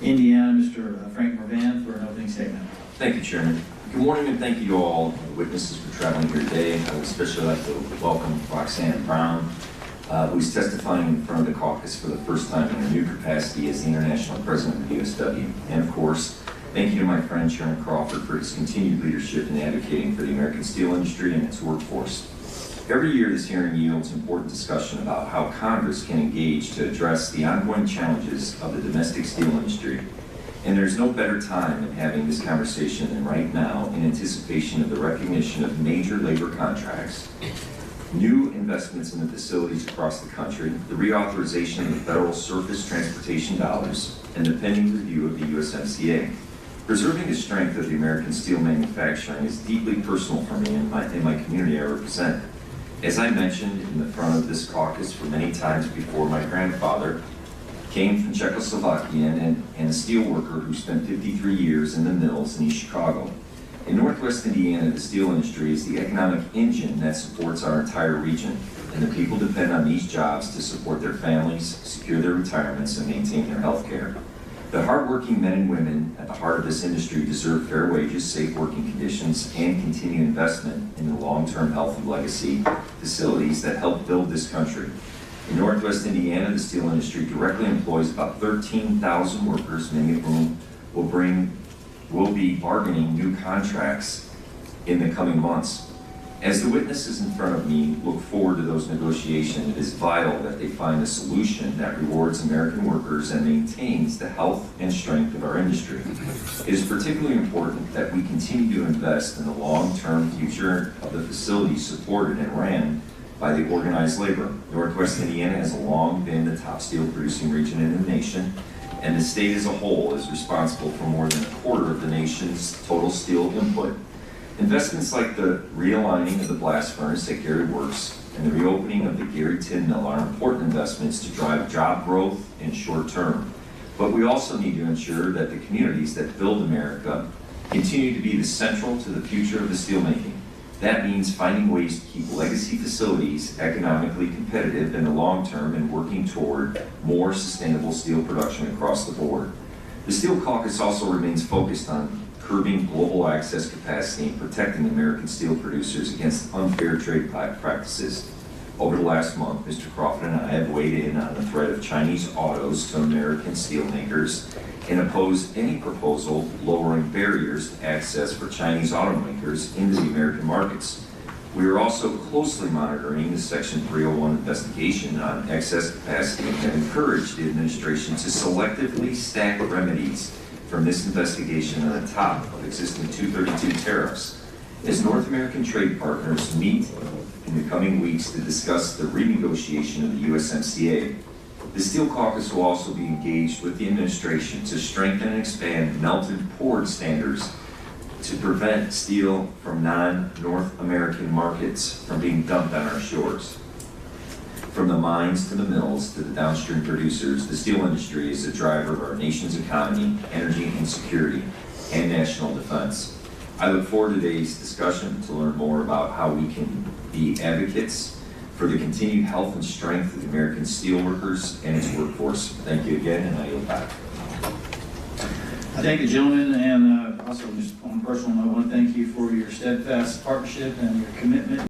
Indiana, Mr. Frank Mrvan, for an opening statement. Thank you, Chairman. Good morning, and thank you to all the witnesses for traveling here today. I would especially like to welcome Roxanne Brown, who is testifying in front of the caucus for the first time in her new capacity as the International President of the USW. And of course, thank you to my friend Chairman Crawford for his continued leadership in advocating for the American steel industry and its workforce. Every year, this hearing yields important discussion about how Congress can engage to address the ongoing challenges of the domestic steel industry. And there's no better time than having this conversation than right now in anticipation of the recognition of major labor contracts, new investments in the facilities across the country, the reauthorization of the federal surface transportation dollars, and the pending review of the USMCA. Preserving the strength of the American steel manufacturing is deeply personal for me and my community I represent. As I mentioned in the front of this caucus for many times before, my grandfather came from Czechoslovakia and a steel worker who spent 53 years in the mills in East Chicago. In Northwest Indiana, the steel industry is the economic engine that supports our entire region, and the people depend on these jobs to support their families, secure their retirements, and maintain their health care. The hardworking men and women at the heart of this industry deserve fair wages, safe working conditions, and continued investment in the long-term health and legacy facilities that help build this country. In Northwest Indiana, the steel industry directly employs about 13,000 workers, many of whom will be bargaining new contracts in the coming months. As the witnesses in front of me look forward to those negotiations, it is vital that they find a solution that rewards American workers and maintains the health and strength of our industry. It is particularly important that we continue to invest in the long-term future of the facilities supported and ran by the organized labor. Northwest Indiana has long been the top steel producing region in the nation, and the state as a whole is responsible for more than a quarter of the nation's total steel input. Investments like the realigning of the blast furnace at Gary Works and the reopening of the Gary Tin Mill are important investments to drive job growth in short term. But we also need to ensure that the communities that build America continue to be the central to the future of the steelmaking. That means finding ways to keep legacy facilities economically competitive in the long term and working toward more sustainable steel production across the board. The Steel Caucus also remains focused on curbing global access capacity and protecting American steel producers against unfair trade practices. Over the last month, Mr. Crawford and I have weighed in on the threat of Chinese autos to American steelmakers and opposed any proposal lowering barriers to access for Chinese automakers into the American markets. We are also closely monitoring the Section 301 investigation on excess capacity and have encouraged the administration to selectively stack remedies from this investigation on the top of existing 232 tariffs. As North American trade partners meet in the coming weeks to discuss the renegotiation of the USMCA, the Steel Caucus will also be engaged with the administration to strengthen and expand melted poured standards to prevent steel from non-North American markets from being dumped on our shores. From the mines to the mills to the downstream producers, the steel industry is a driver of our nation's economy, energy and security, and national defense. I look forward to today's discussion to learn more about how we can be advocates for the continued health and strength of the American steelworkers and its workforce. Thank you again, and I yield back. I thank the gentleman, and also just on a personal note, I want to thank you for your steadfast partnership and your commitment